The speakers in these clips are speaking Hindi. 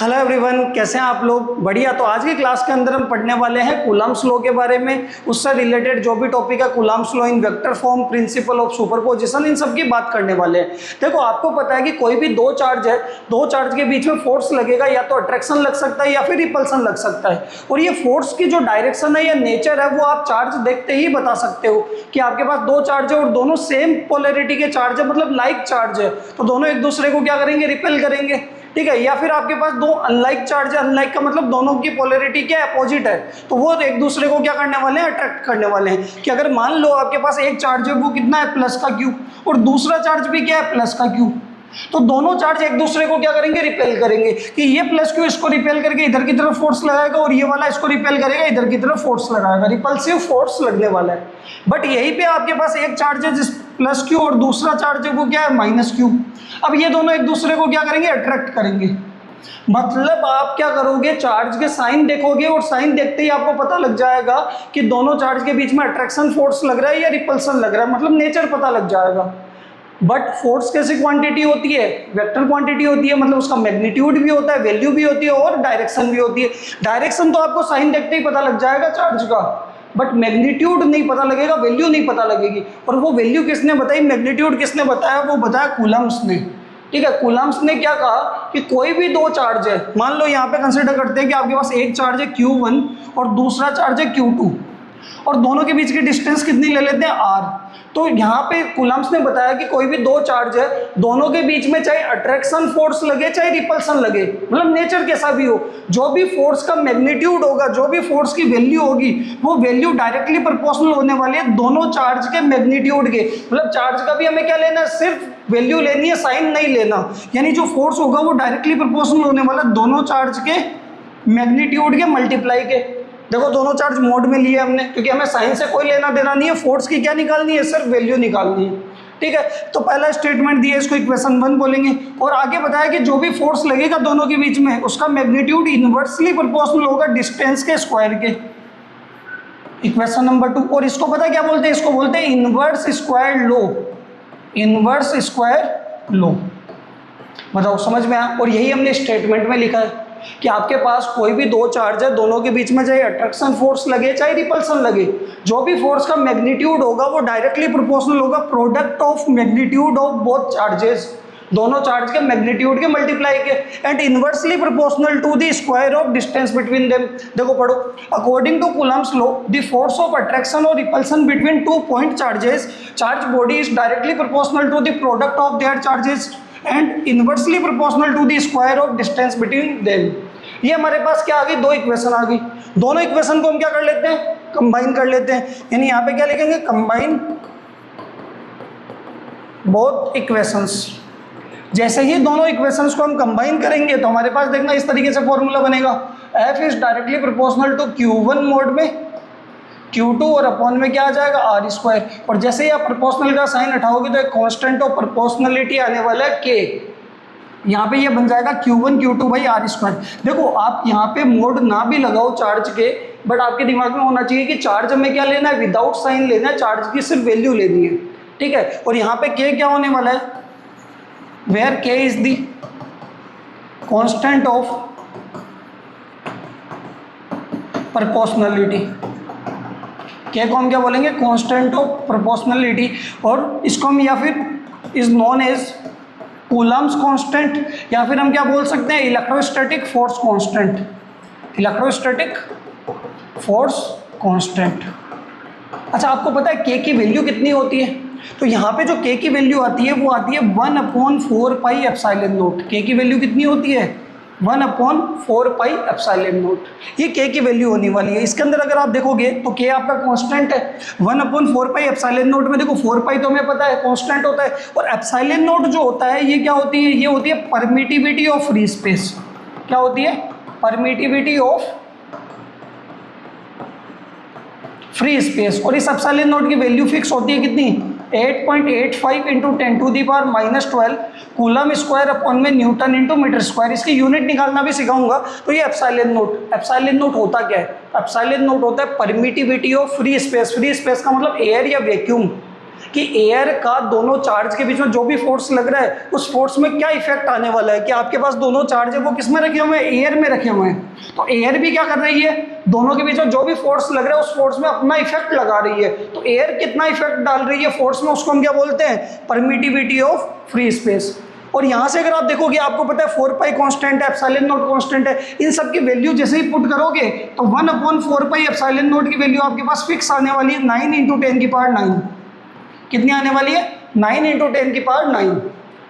हेलो एवरीवन, कैसे हैं आप लोग? बढ़िया। तो आज की क्लास के अंदर हम पढ़ने वाले हैं कूलम्ब्स लॉ के बारे में। उससे रिलेटेड जो भी टॉपिक है, Coulomb's law in vector form, principle of superposition, इन सब की बात करने वाले हैं। देखो, आपको पता है कि कोई भी दो चार्ज है, दो चार्ज के बीच में फोर्स लगेगा, या तो अट्रैक्शन लग सकता है या फिर रिपल्सन लग सकता है। और ये फोर्स की जो डायरेक्शन है या नेचर है, वो आप चार्ज देखते ही बता सकते हो कि आपके पास दो चार्ज है और दोनों सेम पोलैरिटी के चार्ज है, मतलब लाइक चार्ज है, तो दोनों एक दूसरे को क्या करेंगे? रिपेल करेंगे। ठीक है। या फिर आपके पास दो अनलाइक चार्ज है, अनलाइक का मतलब दोनों की पोलैरिटी क्या अपोजिट है, तो वो एक दूसरे को क्या करने वाले हैं? अट्रैक्ट करने वाले हैं। कि अगर मान लो आपके पास एक चार्ज है, वो कितना है? प्लस का क्यू, और दूसरा चार्ज भी क्या है? प्लस का क्यू, तो दोनों चार्ज एक दूसरे को क्या करेंगे? रिपेल करेंगे। कि ये प्लस क्यू इसको रिपेल करके इधर की तरफ फोर्स लगाएगा, और ये वाला इसको रिपेल करेगा, इधर की तरफ फोर्स लगाएगा, रिपल्सिव फोर्स लगने वाला है। बट यहीं पे आपके पास एक चार्ज है जिस प्लस क्यू, और दूसरा चार्ज है वो क्या है? Minus Q. अब ये दोनों एक दूसरे को क्या करेंगे? अट्रैक्ट करेंगे। मतलब आप क्या करोगे? चार्ज के साइन देखोगे, और साइन देखते ही आपको पता लग जाएगा कि दोनों चार्ज के बीच में अट्रैक्शन फोर्स लग रहा है या रिपल्सन लग रहा है, मतलब नेचर पता लग जाएगा। बट फोर्स कैसी क्वांटिटी होती है? वेक्टर क्वांटिटी होती है, मतलब उसका मैग्नीट्यूड भी होता है, वैल्यू भी होती है, और डायरेक्शन भी होती है। डायरेक्शन तो आपको साइन देखते ही पता लग जाएगा चार्ज का, बट मैग्नीट्यूड नहीं पता लगेगा, वैल्यू नहीं पता लगेगी। और वो वैल्यू किसने बताई, मैग्नीट्यूड किसने बताया? वो बताया कूलम्ब्स ने। ठीक है। कूलम्ब्स ने क्या कहा कि कोई भी दो चार्ज है, मान लो यहाँ पे कंसिडर करते हैं कि आपके पास एक चार्ज है Q1 और दूसरा चार्ज है Q2, और दोनों के बीच की डिस्टेंस कितनी ले लेते हैं? R। तो यहाँ पे कूलम्ब्स ने बताया कि कोई भी दो चार्ज है, दोनों के बीच में चाहे अट्रैक्शन फोर्स लगे चाहे रिपल्सन लगे, मतलब नेचर कैसा भी हो, जो भी फोर्स का मैग्नीट्यूड होगा, जो भी फोर्स की वैल्यू होगी, वो वैल्यू डायरेक्टली प्रोपोर्शनल होने वाली है दोनों चार्ज के मैग्नीट्यूड के। मतलब चार्ज का भी हमें क्या लेना है? सिर्फ वैल्यू लेनी है, साइन नहीं लेना। यानी जो फोर्स होगा वो डायरेक्टली प्रोपोर्शनल होने वाला दोनों चार्ज के मैग्नीट्यूड के मल्टीप्लाई के। देखो, दोनों चार्ज मोड में लिए हमने, क्योंकि हमें साइन से कोई लेना देना नहीं है, फोर्स की क्या निकालनी है? सिर्फ वैल्यू निकालनी है। ठीक है। तो पहला स्टेटमेंट दिया, इसको इक्वेशन 1 बोलेंगे, और आगे बताया कि जो भी फोर्स लगेगा दोनों के बीच में, उसका मैग्नीट्यूड इनवर्सली प्रोपोर्शनल होगा डिस्टेंस के स्क्वायर के। Equation number 2। और इसको पता क्या बोलते हैं? इसको बोलते हैं inverse square law. Inverse square law, बताओ समझ में आया? और यही हमने स्टेटमेंट में लिखा है कि आपके पास कोई भी दो चार्ज है, दोनों के बीच में चाहे अट्रैक्शन फोर्स लगे चाहे रिपल्सन लगे, जो भी फोर्स का मैग्नीट्यूड होगा वो डायरेक्टली प्रोपोर्शनल होगा product of magnitude of both charges, दोनों चार्ज के मैग्नीट्यूड के मल्टीप्लाई के, and inversely proportional to the square of distance between them. देखो पढ़ो, according to Coulomb's law the force of attraction और repulsion between two point charges charge body is directly proportional to the product of their charges and inversely proportional to the square of distance between them. ये हमारे पास क्या आ गई? दो इक्वेशन आ गई। दोनों इक्वेशन को हम क्या कर लेते हैं? कंबाइन कर लेते हैं। यानी यहाँ पे क्या लिखेंगे? Combine both equations. जैसे ही दोनों इक्वेशंस को हम कंबाइन करेंगे तो हमारे पास देखना इस तरीके से फॉर्मूला बनेगा, F is directly proportional to Q1 mod में Q2, और अपॉन में क्या आ जाएगा? R square. और जैसे ही आप प्रोपोर्शनल का साइन हटाओगे तो एक कांस्टेंट ऑफ प्रोपोर्शनलिटी आने वाला है K। यहाँ पे ये बन जाएगा Q1 Q2 by R square. देखो, आप यहाँ पे मोड ना भी लगाओ चार्ज के, बट आपके दिमाग में होना चाहिए कि चार्ज हमें क्या लेना है? विदाउट साइन लेना है, चार्ज की सिर्फ वैल्यू लेनी है। ठीक है। और यहाँ पे K क्या होने वाला है? Where K is the constant of proportionality. K को हम क्या बोलेंगे? Constant of proportionality. और इसको हम या फिर is known as Coulomb's constant, या फिर हम क्या बोल सकते हैं? Electrostatic force constant. Electrostatic force constant. अच्छा, आपको पता है K की वैल्यू कितनी होती है? तो यहाँ पे जो K की वैल्यू आती है वो आती है 1/4 पाई एप्सिलॉन नॉट। K की वैल्यू कितनी होती है? 1/4 पाई एप्सिलॉन नॉट। ये K की वैल्यू होने वाली है। इसके अंदर अगर आप देखोगे तो K आपका कांस्टेंट है। 1/4 पाई एप्सिलॉन नॉट में देखो, 4 पाई तो हमें पता है कांस्टेंट होता है, और एप्सिलॉन नॉट जो होता है ये क्या होती है? ये होती है परमिटिविटी ऑफ फ्री स्पेस। क्या होती है? Permittivity of free space. और इस एप्सिलॉन नॉट की वैल्यू फिक्स होती है कितनी? 8.85 इंटू 10⁻12 कूलम स्क्वायर अपॉन में न्यूटन इंटू मीटर स्क्वायर। इसकी यूनिट निकालना भी सिखाऊंगा। तो ये एप्सिलॉन नॉट, एप्सिलॉन नॉट होता क्या है? एप्सिलॉन नॉट होता है permittivity of free space. Free space का मतलब एयर या वैक्यूम। कि एयर का दोनों चार्ज के बीच में जो भी फोर्स लग रहा है उस फोर्स में क्या इफेक्ट आने वाला है, कि आपके पास दोनों चार्ज है वो किस में रखे हुए हैं, एयर में रखे हुए हैं। तो एयर भी क्या कर रही है, दोनों के बीच में जो भी फोर्स लग रहा है उस फोर्स में अपना इफेक्ट लगा रही है। तो एयर कितना इफेक्ट डाल रही है फोर्स में, उसको हम क्या बोलते हैं, परमिटिविटी ऑफ फ्री स्पेस। और यहाँ से अगर आप देखोगे आपको पता है 4 पाई कांस्टेंट है, एप्सिलॉन नॉट कांस्टेंट है, इन सब की वैल्यू जैसे ही पुट करोगे तो 1/4 पाई एप्सिलॉन नॉट की वैल्यू आपके पास फिक्स आने वाली है 9 × 10⁹। कितनी आने वाली है, 9 × 10⁹।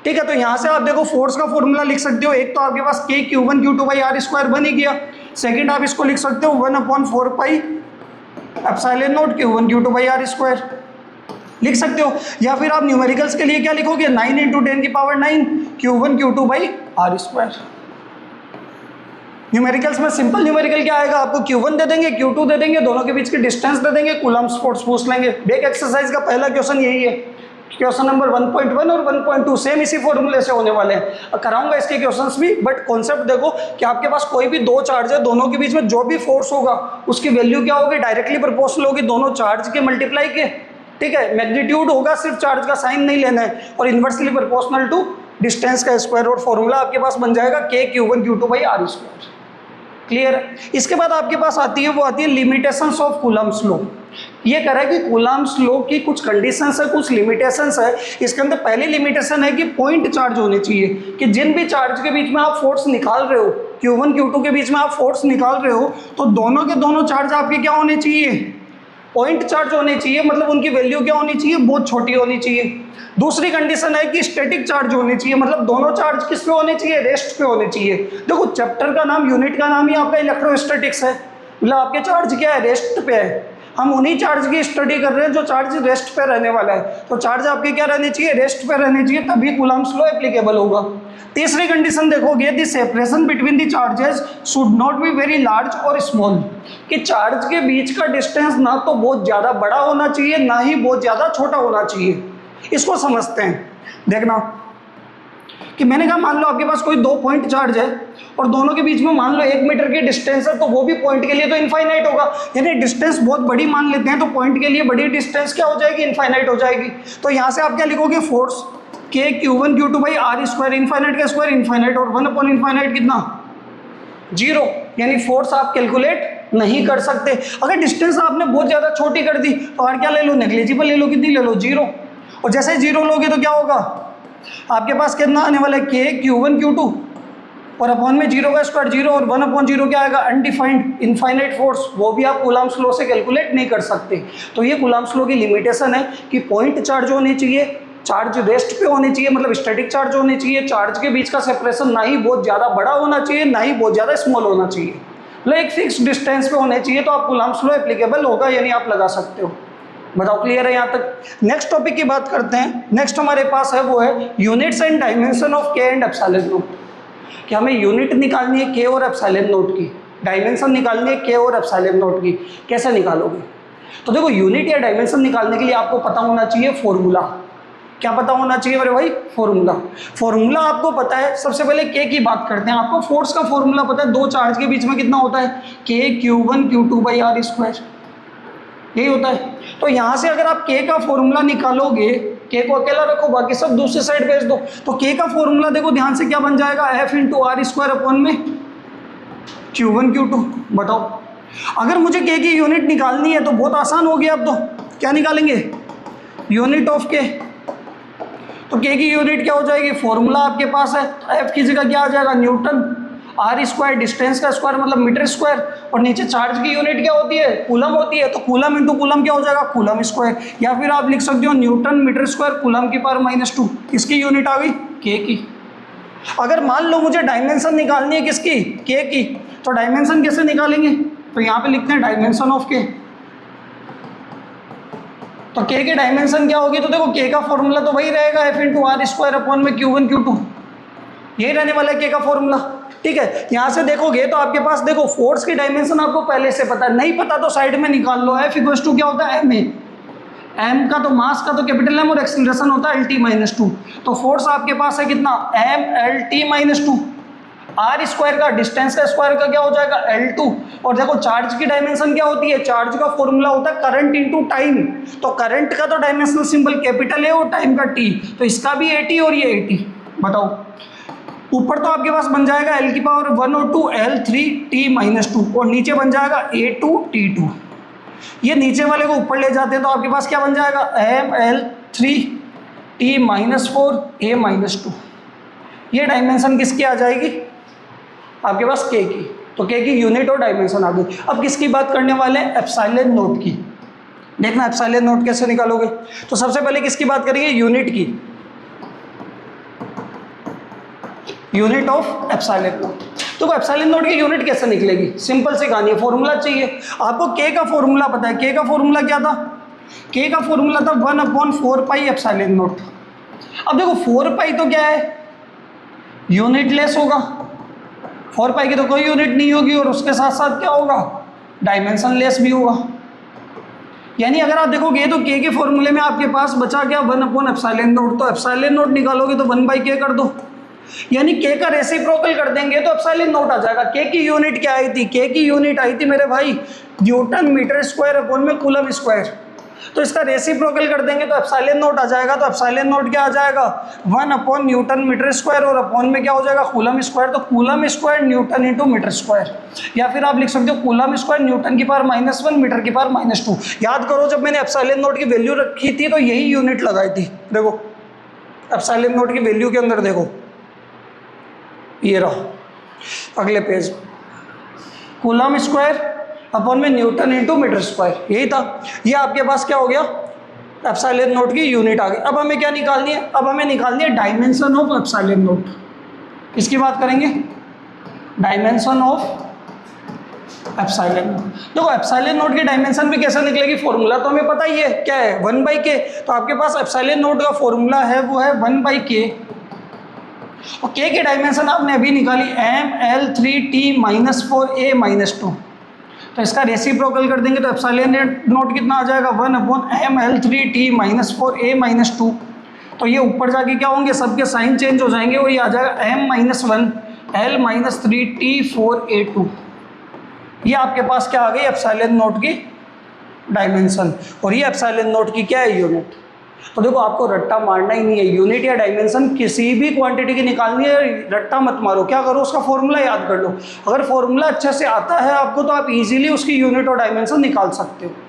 ठीक है, तो यहाँ से आप देखो फोर्स का फॉर्मूला लिख सकते हो। एक तो आपके पास K Q1 Q2/r² बन ही गया। सेकंड आप इसको लिख सकते हो 1/4 pi epsilon not Q1 Q2/r² लिख सकते हो। या फिर आप न्यूमेरिकल्स के लिए क्या लिखोगे, 9 × 10⁹ Q1 Q2/r²। न्यूमेरिकल्स में सिंपल न्यूमेरिकल क्या आएगा, आपको Q1 दे देंगे, Q2 दे देंगे, दोनों के बीच की डिस्टेंस दे देंगे, कूलम्ब्स फोर्स पूछ लेंगे। बेक एक्सरसाइज का पहला क्वेश्चन यही है, क्वेश्चन नंबर 1.1 और 1.2 सेम इसी फॉर्मूले से होने वाले हैं। कराऊंगा इसके क्वेश्चंस भी, बट कॉन्सेप्ट देखो कि आपके पास कोई भी दो चार्ज है, दोनों के बीच में जो भी फोर्स होगा उसकी वैल्यू क्या होगी, डायरेक्टली प्रोपोर्शनल होगी दोनों चार्ज के मल्टीप्लाई के। ठीक है, मैग्नीट्यूड होगा, सिर्फ चार्ज का साइन नहीं लेना है, और इन्वर्सली प्रोपोर्शनल टू डिस्टेंस का स्क्वायर। और फॉर्मूला आपके पास बन जाएगा K Q1 Q2/r²। क्लियर है। इसके बाद आपके पास आती है, वो आती है लिमिटेशंस ऑफ कूलम्ब्स लॉ। ये कह रहा है कि कूलम्ब्स लॉ की कुछ कंडीशंस है, कुछ लिमिटेशंस है। इसके अंदर पहली लिमिटेशन है कि पॉइंट चार्ज होने चाहिए, कि जिन भी चार्ज के बीच में आप फोर्स निकाल रहे हो, Q1 Q2 के बीच में आप फोर्स निकाल रहे हो, तो दोनों के दोनों चार्ज आपके क्या होने चाहिए, पॉइंट चार्ज होने चाहिए। मतलब उनकी वैल्यू क्या होनी चाहिए, बहुत छोटी होनी चाहिए। दूसरी कंडीशन है कि स्टैटिक चार्ज होने चाहिए, मतलब दोनों चार्ज किस पे होने चाहिए, रेस्ट पे होने चाहिए। देखो चैप्टर का नाम, यूनिट का नाम ही आपका इलेक्ट्रोस्टैटिक्स है, मतलब आपके चार्ज क्या है, रेस्ट पे है। हम उन्हीं चार्ज की स्टडी कर रहे हैं जो चार्ज रेस्ट पे रहने वाला है। तो चार्ज आपके क्या रहने चाहिए, रेस्ट पे रहने चाहिए, तभी कूलम्ब्स लॉ एप्लीकेबल होगा। तीसरी कंडीशन देखोगे, the separation between the charges should not be very large और स्मॉल, कि चार्ज के बीच का डिस्टेंस ना तो बहुत ज़्यादा बड़ा होना चाहिए, ना ही बहुत ज़्यादा छोटा होना चाहिए। इसको समझते हैं। देखना कि मैंने कहा मान लो आपके पास कोई दो पॉइंट चार्ज है और दोनों के बीच में मान लो 1 मीटर की डिस्टेंस है, तो वो भी पॉइंट के लिए तो इनफाइनाइट होगा। यानी डिस्टेंस बहुत बड़ी मान लेते हैं तो पॉइंट के लिए बड़ी डिस्टेंस क्या हो जाएगी, इनफाइनाइट हो जाएगी। तो यहाँ से आप क्या लिखोगे, force K Q1 Q2/r², infinite का स्क्वायर इनफाइनाइट, और 1/इनफाइनाइट कितना, 0। यानी फोर्स आप कैलकुलेट नहीं कर सकते। अगर डिस्टेंस आपने बहुत ज़्यादा छोटी कर दी तो और क्या ले लो, नेग्लिजिबल ले लो, कितनी ले लो, 0। और जैसे 0 लोगे तो क्या होगा, आपके पास कितना आने वाला है, K Q1 Q2 और अपॉन में 0 का स्क्वायर 0, और 1/0 क्या आएगा, अनडिफाइंड इनफाइनाइट फोर्स। वो भी आप कूलम्ब्स लॉ से कैलकुलेट नहीं कर सकते। तो ये कूलम्ब्स लॉ की लिमिटेशन है कि पॉइंट चार्ज होने चाहिए, चार्ज रेस्ट पे होने चाहिए, मतलब स्टैटिक चार्ज होने चाहिए, चार्ज के बीच का सेपरेशन ना ही बहुत ज़्यादा बड़ा होना चाहिए, ना ही बहुत ज़्यादा स्मॉल होना चाहिए, मतलब एक फिक्स डिस्टेंस पे होने चाहिए। तो आप कूलम्ब्स लॉ एप्लीकेबल होगा, यानी आप लगा सकते हो। बताओ क्लियर है यहाँ तक। नेक्स्ट टॉपिक की बात करते हैं। नेक्स्ट हमारे पास है वो है units and dimension of K and epsilon not, कि हमें यूनिट निकालनी है K और एप्सिलॉन नॉट की, डायमेंशन निकालनी है K और एप्सिलॉन नॉट की। कैसे निकालोगे, तो देखो यूनिट या डायमेंशन निकालने के लिए आपको पता होना चाहिए फॉर्मूला। क्या पता होना चाहिए मेरे भाई, फॉर्मूला। फॉर्मूला आपको पता है, सबसे पहले K की बात करते हैं। आपको फोर्स का फॉर्मूला पता है, दो चार्ज के बीच में कितना होता है, K Q1 Q2/r², यही होता है। तो यहाँ से अगर आप K का फॉर्मूला निकालोगे, K को अकेला रखो, बाकी सब दूसरी साइड भेज दो, तो K का फॉर्मूला देखो ध्यान से क्या बन जाएगा, F × r² अपॉन में Q1 Q2। बताओ अगर मुझे K की यूनिट निकालनी है तो बहुत आसान हो गया। अब तो क्या निकालेंगे, यूनिट ऑफ K। तो K की यूनिट क्या हो जाएगी, फॉर्मूला आपके पास है, F की जगह क्या आ जाएगा, न्यूटन, r² डिस्टेंस का स्क्वायर मतलब मीटर स्क्वायर, और नीचे चार्ज की यूनिट क्या होती है, कूलम होती है। तो कूलम इंटू कूलम क्या हो जाएगा, कूलम स्क्वायर। या फिर आप लिख सकते हो न्यूटन मीटर स्क्वायर कूलम की पावर -2, इसकी यूनिट आ गई K की। अगर मान लो मुझे डायमेंशन निकालनी है किसकी, K की, तो डायमेंशन कैसे निकालेंगे, तो यहाँ पे लिखते हैं डायमेंशन ऑफ K। तो K के डायमेंशन क्या होगी, तो देखो K का फॉर्मूला तो वही रहेगा, F × r² अपॉन में Q1 Q2, यही रहने वाला है K का फॉर्मूला। ठीक है, यहाँ से देखोगे तो आपके पास देखो फोर्स की डायमेंशन आपको पहले से पता है, नहीं पता तो साइड में निकाल लो। F = क्या होता है, ma, m का तो मास का तो कैपिटल M, और एक्सीलरेशन होता है LT - 2। तो फोर्स आपके पास है कितना, mLT - 2। आर स्क्वायर का डिस्टेंस का स्क्वायर का क्या हो जाएगा L2। और देखो चार्ज की डायमेंशन क्या होती है, चार्ज का फॉर्मूला होता है करंट इनटू टाइम। तो करंट का तो डायमेंशनल सिंबल कैपिटल है और टाइम का T, तो इसका भी 80 और ये 80। बताओ ऊपर तो आपके पास बन जाएगा L की पावर 1 और 2 L3T-2 और नीचे बन जाएगा A2T2। ये नीचे वाले को ऊपर ले जाते हैं तो आपके पास क्या बन जाएगा ML3T-4 A-2। ये डायमेंशन किसकी आ जाएगी आपके पास K की, तो K की यूनिट और डायमेंशन आ गई। अब किसकी बात करने वाले हैं, एप्सिलॉन नोट की। देखना एप्सिलॉन नोट कैसे निकालोगे, तो सबसे पहले किसकी बात करेंगे, यूनिट की, यूनिट ऑफ एप्सिलॉन नोट। तो एप्सिलॉन नोट की यूनिट कैसे निकलेगी, सिंपल सी कहानी है, फॉर्मूला चाहिए आपको। K का फॉर्मूला पता है, K का फॉर्मूला क्या था, K का फॉर्मूला था 1/4 पाई एप्सिलॉन नोट। अब देखो 4 पाई तो क्या है, यूनिट लेस होगा, 4 पाई की तो कोई यूनिट नहीं होगी और उसके साथ साथ क्या होगा, डायमेंशन लेस भी होगा। यानी अगर आप देखोगे तो K के फॉर्मूले में आपके पास बचा क्या 1/एप्सिलॉन नोट, तो एप्सिलॉन नोट निकालोगे तो 1/K कर दो, यानी K का रेसिप्रोकल कर देंगे तो एप्सिलॉन नोट आ जाएगा। K की यूनिट क्या आई थी, K की यूनिट आई थी मेरे भाई न्यूटन मीटर स्क्वायर अपॉन में कूलम स्क्वायर, तो इसका रेसिप्रोकल कर देंगे तो एप्सिलॉन नोट आ जाएगा। तो एप्सिलॉन नोट क्या आ जाएगा 1 न्यूटन मीटर स्क्वायर और अपॉन में क्या हो जाएगा कूलम स्क्वायर, तो coulomb square newton into metre square, या फिर आप लिख सकते हो कूलम स्क्वायर न्यूटन की पावर -1 मीटर की पावर -2। याद करो जब मैंने एप्सिलॉन नोट की वैल्यू रखी थी तो यही यूनिट लगाई थी। देखो एप्सिलॉन नोट की वैल्यू के अंदर देखो, ये रहा अगले पेज, कूलम स्क्वायर अपॉन में न्यूटन इंटू मीटर स्क्वायर, यही था। ये आपके पास क्या हो गया, एप्सिलॉन नोट की यूनिट आ गई। अब हमें क्या निकालनी है, अब हमें निकालनी है डायमेंशन ऑफ एप्सिलॉन नोट। किसकी बात करेंगे, डायमेंशन ऑफ एप्सिलॉन नोट। देखो एप्सिलॉन नोट की डायमेंशन भी कैसे निकलेगी, फॉर्मूला तो हमें पता ही है क्या है 1/K, तो आपके पास एप्सिलॉन नोट का फॉर्मूला है वो है 1/K, और K की डायमेंशन आपने अभी निकाली ML3T-4 A-2, तो इसका रेसिप्रोकल कर देंगे तो एप्सिलॉन नोट कितना आ जाएगा 1/ML3T-4 A-2। तो ये ऊपर जाके क्या होंगे, सबके साइन चेंज हो जाएंगे और ये आ जाएगा M-1L-3T-4 A2। ये आपके पास क्या आ गई एप्सिलॉन नोट की डायमेंशन, और ये एप्सिलॉन नोट की क्या है यूनिट। तो देखो आपको रट्टा मारना ही नहीं है, यूनिट या डायमेंशन किसी भी क्वांटिटी की निकालनी है, रट्टा मत मारो, क्या करो उसका फॉर्मूला याद कर लो। अगर फॉर्मूला अच्छे से आता है आपको तो आप इजीली उसकी यूनिट और डायमेंशन निकाल सकते हो।